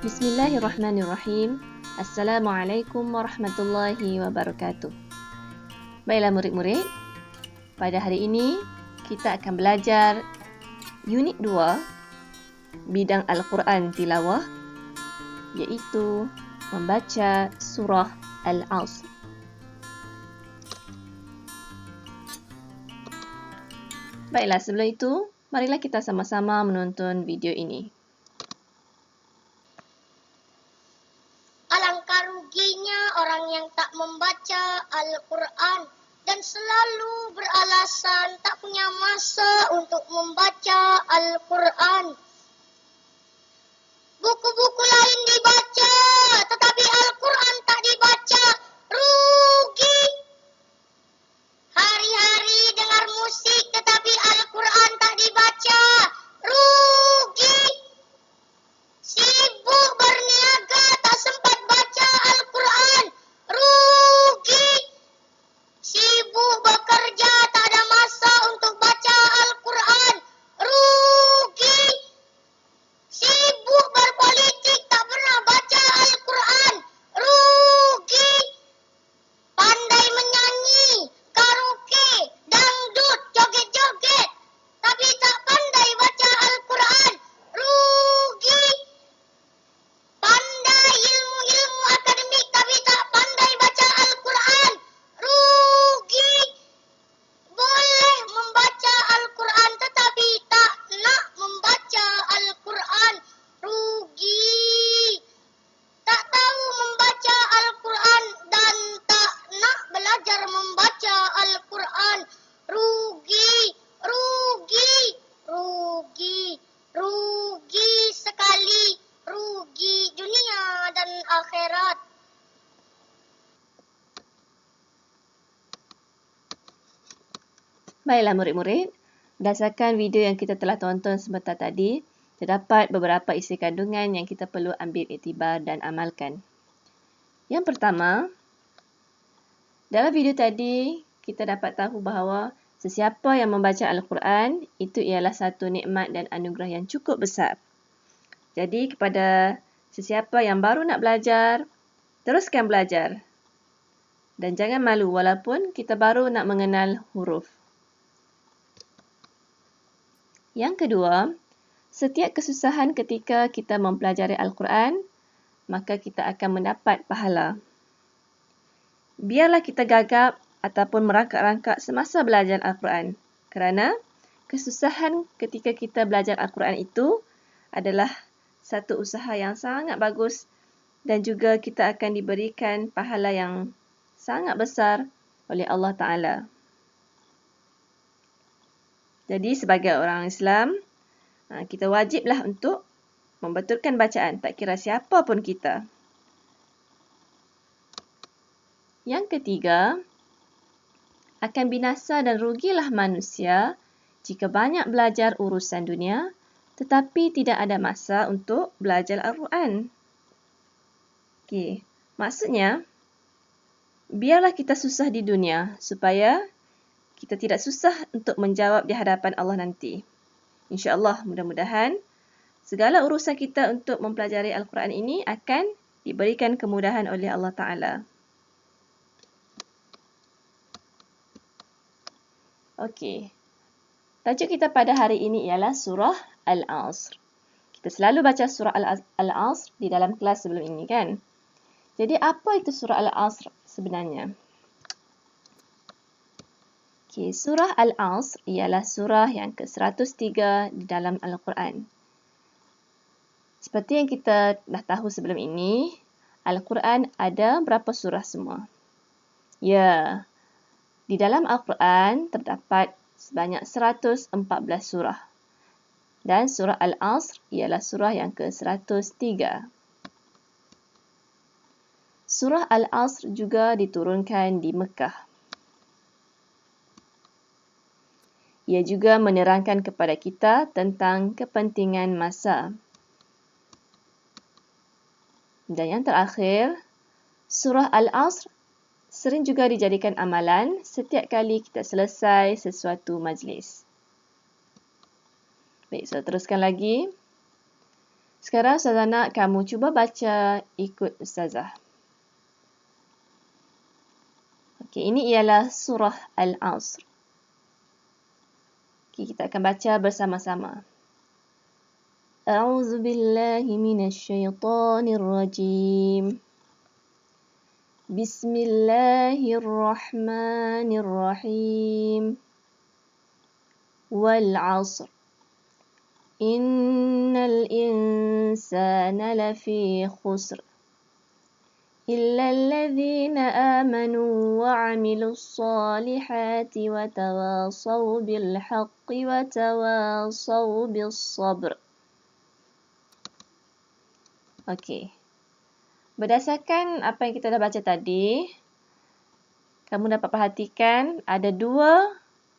Bismillahirrahmanirrahim. Assalamualaikum warahmatullahi wabarakatuh. Baiklah murid-murid, pada hari ini kita akan belajar unit 2 bidang Al-Quran Tilawah, iaitu membaca surah Al-Asr. Baiklah, sebelum itu, marilah kita sama-sama menonton video ini. Alangkah ruginya orang yang tak membaca Al-Quran dan selalu beralasan tak punya masa untuk membaca Al-Quran. Buku-buku lain dibaca, tetapi Al-Quran tak dibaca. Rugi. Hari-hari dengar musik, tetapi Al-Quran tak dibaca. Rugi. Sibuk berniaga, tak sempat baca Al-Quran. Rugi. Sibuk bekerja, tak ada masa untuk baca Al-Quran. Rugi. Sibuk berpolitik, tak pernah baca Al-Quran. Rugi. Pandai menyanyi, karaoke, dangdut, joget-joget, tapi tak pandai baca Al-Quran. Rugi. Pandai ilmu-ilmu akademik, tapi tak pandai baca Al-Quran. Rugi. Boleh membaca Al-Quran, tetapi tak nak membaca Al-Quran. Rugi. Tak tahu membaca Al-Quran dan tak nak belajar membaca Al-Quran. Rugi. Rugi. Rugi. Rugi sekali. Rugi dunia dan akhirat. Baiklah murid-murid, berdasarkan video yang kita telah tonton sebentar tadi, terdapat beberapa isi kandungan yang kita perlu ambil iktibar dan amalkan. Yang pertama, dalam video tadi, kita dapat tahu bahawa sesiapa yang membaca Al-Quran, itu ialah satu nikmat dan anugerah yang cukup besar. Jadi, kepada sesiapa yang baru nak belajar, teruskan belajar. Dan jangan malu walaupun kita baru nak mengenal huruf. Yang kedua, setiap kesusahan ketika kita mempelajari Al-Quran, maka kita akan mendapat pahala. Biarlah kita gagap ataupun merangkak-rangkak semasa belajar Al-Quran. Kerana kesusahan ketika kita belajar Al-Quran itu adalah satu usaha yang sangat bagus dan juga kita akan diberikan pahala yang sangat besar oleh Allah Ta'ala. Jadi sebagai orang Islam, kita wajiblah untuk membetulkan bacaan, tak kira siapa pun kita. Yang ketiga, akan binasa dan rugilah manusia jika banyak belajar urusan dunia, tetapi tidak ada masa untuk belajar Al-Quran. Okey, maksudnya, biarlah kita susah di dunia supaya kita tidak susah untuk menjawab di hadapan Allah nanti. InsyaAllah, mudah-mudahan segala urusan kita untuk mempelajari Al-Quran ini akan diberikan kemudahan oleh Allah Ta'ala. Okey. Tajuk kita pada hari ini ialah surah Al-Asr. Kita selalu baca surah Al-Asr di dalam kelas sebelum ini, kan? Jadi, apa itu surah Al-Asr sebenarnya? Okey, surah Al-Asr ialah surah yang ke-103 di dalam Al-Quran. Seperti yang kita dah tahu sebelum ini, Al-Quran ada berapa surah semua? Ya, di dalam Al-Quran terdapat sebanyak 114 surah. Dan surah Al-Asr ialah surah yang ke-103. Surah Al-Asr juga diturunkan di Mekah. Ia juga menerangkan kepada kita tentang kepentingan masa. Dan yang terakhir, surah Al-Asr sering juga dijadikan amalan setiap kali kita selesai sesuatu majlis. Baik, saya teruskan lagi. Sekarang Ustazah nak kamu cuba baca ikut Ustazah. Okey, ini ialah surah Al-Asr. Okey, kita akan baca bersama-sama. A'udzu billahi minasyaitonir rajim. Bismillahirrahmanirrahim. Wal 'asr. Innal insana lafi khusr. إلا الذين آمنوا وعملوا الصالحات وتواصوا بالحق وتواصوا بالصبر. Okey. Berdasarkan apa yang kita dah baca tadi, kamu dapat perhatikan ada dua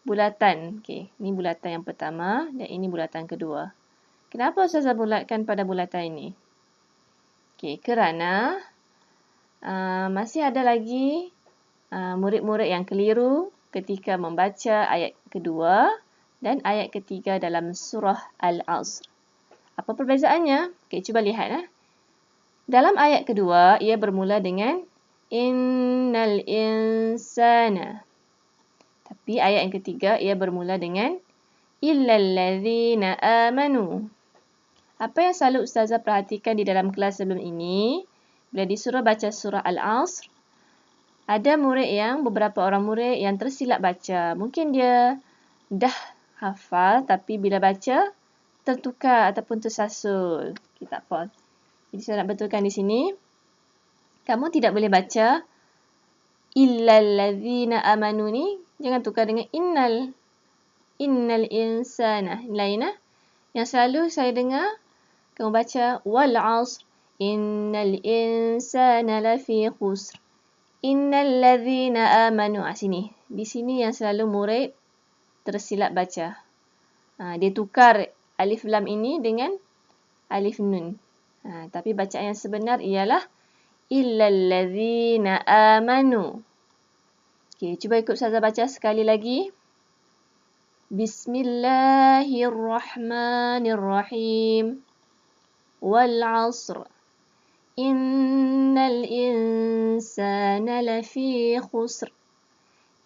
bulatan. Okey, ini bulatan yang pertama dan ini bulatan kedua. Kenapa Ustazah bulatkan pada bulatan ini? Okey, kerana masih ada lagi murid-murid yang keliru ketika membaca ayat kedua dan ayat ketiga dalam surah Al-Asr. Apa perbezaannya? Okey, cuba lihat. Dalam ayat kedua, ia bermula dengan Innal insana. Tapi ayat yang ketiga, ia bermula dengan Illalladzina amanu. Apa yang selalu Ustazah perhatikan di dalam kelas sebelum ini, bila disuruh baca surah Al-Asr, ada beberapa orang murid yang tersilap baca. Mungkin dia dah hafal tapi bila baca tertukar ataupun tersasul. Okay, tak apa. Jadi saya nak betulkan di sini. Kamu tidak boleh baca illalladzina amanu ni. Jangan tukar dengan innal. Innal insana. Lain. Yang selalu saya dengar kamu baca wal 'asr. Innal insana lafi khusr. Innal ladzina amanu. Sini. Di sini yang selalu murid tersilap baca. Dia tukar alif lam ini dengan alif nun. Tapi bacaan yang sebenar ialah illal ladzina amanu. Okey, cuba ikut Ustazah baca sekali lagi. Bismillahirrahmanirrahim. Wal 'asr. Innal insana lafi khusr.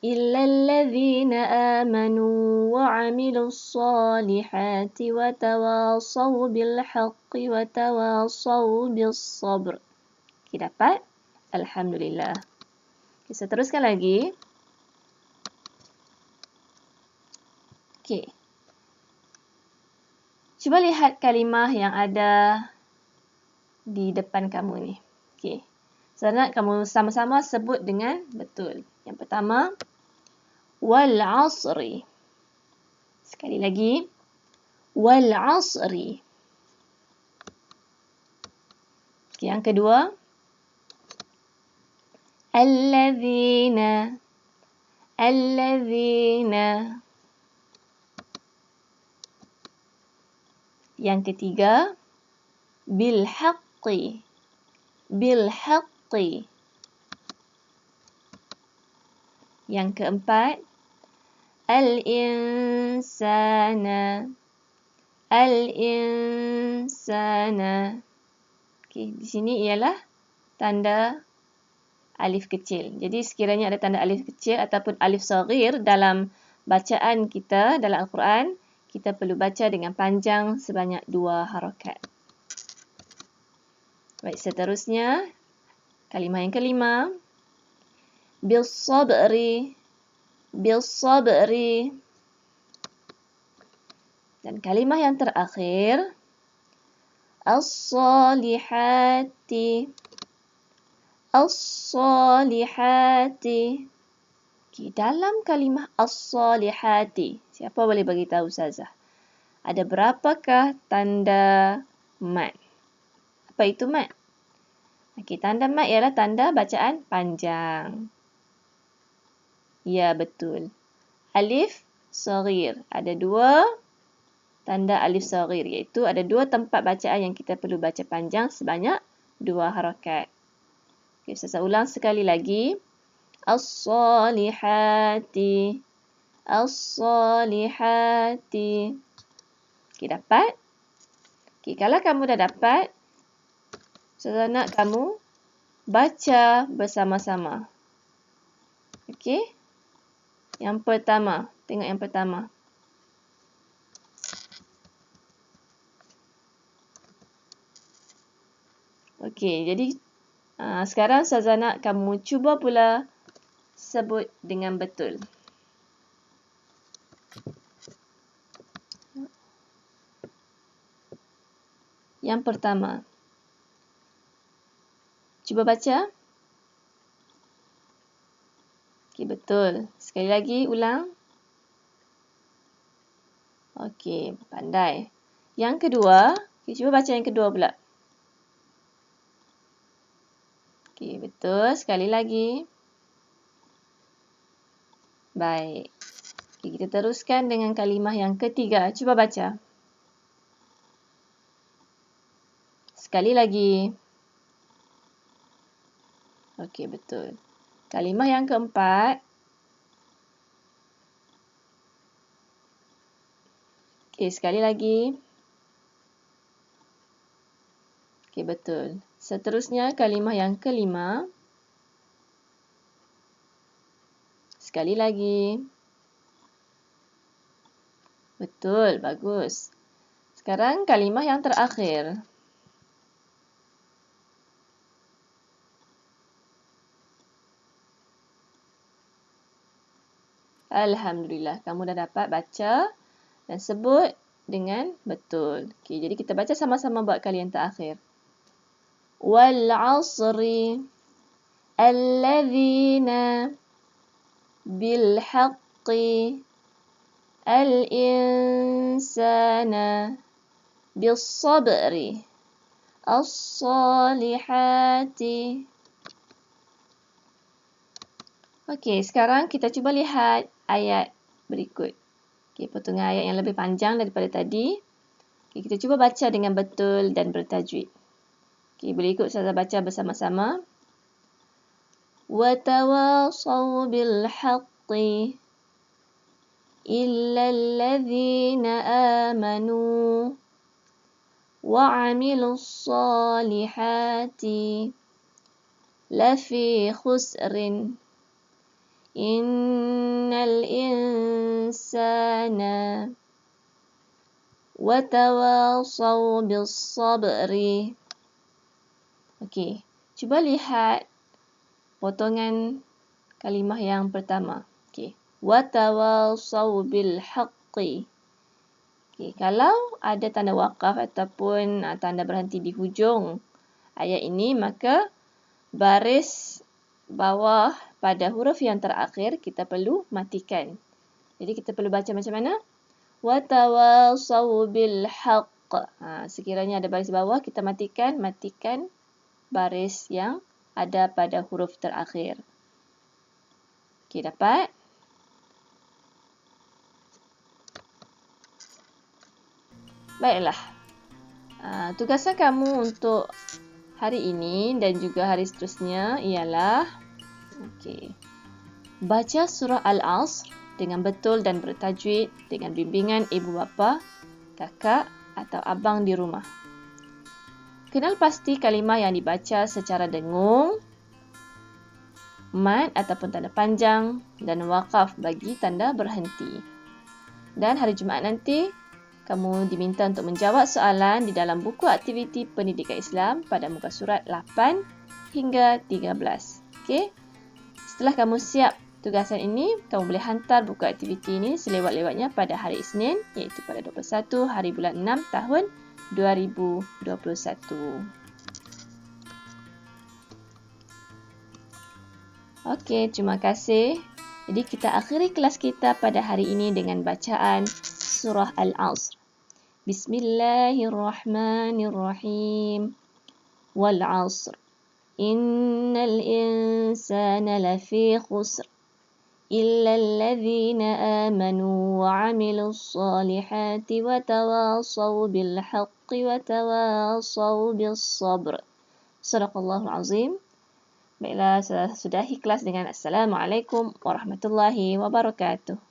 Illa alladhina amanu wa 'amilus solihati wa tawasaw bil haqqi wa tawasaw bis sabr. Okey, dapat? Alhamdulillah. Okay, saya teruskan lagi. Okey. Cuba lihat kalimah yang ada di depan kamu ni. Okey. Saya nak kamu sama-sama sebut dengan betul. Yang pertama, wal 'asri. Sekali lagi, wal 'asri. Okey, yang kedua, alladzina. Alladzina. Yang ketiga, bil haqqi. Bil haqqi. Yang keempat, al-insana. Al-insana. Okey, di sini ialah tanda alif kecil. Jadi sekiranya ada tanda alif kecil ataupun alif saghir dalam bacaan kita dalam Al-Quran, kita perlu baca dengan panjang sebanyak 2 harakat. Baik, seterusnya kalimah yang kelima. Bil sabri. Bil sabri. Dan kalimah yang terakhir, as-salihati. As-salihati. Okay, dalam kalimah as-salihati, siapa boleh bagi tahu Ustazah? Ada berapakah tanda mad? Apa itu mad? Okay, tanda mad ialah tanda bacaan panjang. Ya, betul. Alif saghir. Ada 2 tanda alif saghir, iaitu ada 2 tempat bacaan yang kita perlu baca panjang sebanyak 2 harakat. Okay, Ustazah ulang sekali lagi. As-salihati. As-salihati. Okey, dapat? Okey, Okey, kalau kamu dah dapat, saya nak kamu baca bersama-sama. Okey? Yang pertama, tengok yang pertama. Okey, jadi sekarang Ustazah nak kamu cuba pula sebut dengan betul. Yang pertama. Cuba baca. Okey, betul. Sekali lagi, ulang. Okey, pandai. Yang kedua, cuba baca yang kedua pula. Okey, betul. Sekali lagi. Baik. Okey, kita teruskan dengan kalimah yang ketiga. Cuba baca. Sekali lagi. Okey, betul. Kalimah yang keempat. Okey, sekali lagi. Okey, betul. Seterusnya, kalimah yang kelima. Sekali lagi. Betul, bagus. Sekarang kalimah yang terakhir. Alhamdulillah, kamu dah dapat baca dan sebut dengan betul. Okey, jadi kita baca sama-sama buat kali yang terakhir. Wal 'asri alladzina bil haqqi al insana bis sabri as-salihati. Okey, sekarang kita cuba lihat ayat berikut. Okey, potongan ayat yang lebih panjang daripada tadi. Okey, kita cuba baca dengan betul dan bertajwid. Okey, boleh ikut saya baca bersama-sama. Wa tawasaw bil haqqi illa alladhina amanu wa 'amilus salihati lafi khusrin innal insana wa tawasaw bis sabri. Okey, cuba lihat potongan kalimah yang pertama. Okey, wa tawasaw bil haqqi. Okey, kalau ada tanda waqaf ataupun tanda berhenti di hujung ayat ini, maka baris bawah pada huruf yang terakhir kita perlu matikan. Jadi kita perlu baca macam mana? Wa tawasaw bil haqq. Sekiranya ada baris bawah, kita matikan baris yang ada pada huruf terakhir. Okey, dapat? Baiklah. Tugasan kamu untuk hari ini dan juga hari seterusnya ialah baca surah Al-Asr dengan betul dan bertajwid dengan bimbingan ibu bapa, kakak atau abang di rumah. Kenal pasti kalimah yang dibaca secara dengung, mad ataupun tanda panjang dan waqaf bagi tanda berhenti. Dan hari Jumaat nanti, kamu diminta untuk menjawab soalan di dalam buku aktiviti pendidikan Islam pada muka surat 8 hingga 13. Okey? Setelah kamu siap tugasan ini, kamu boleh hantar buku aktiviti ini selewat-lewatnya pada hari Isnin, iaitu pada 21 hari bulan 6 tahun 2021. Okey, terima kasih. Jadi kita akhiri kelas kita pada hari ini dengan bacaan surah Al-Asr. Bismillahirrahmanirrahim. Wal 'asr. Innal insana lafi khusr. Illa alladhina amanu wa 'amilus salihati wa tawasaw bil haqqi wa tawasaw bis sabr. Shadaqallahul azim. Baiklah, saya sudahi kelas dengan Assalamualaikum warahmatullahi wabarakatuh.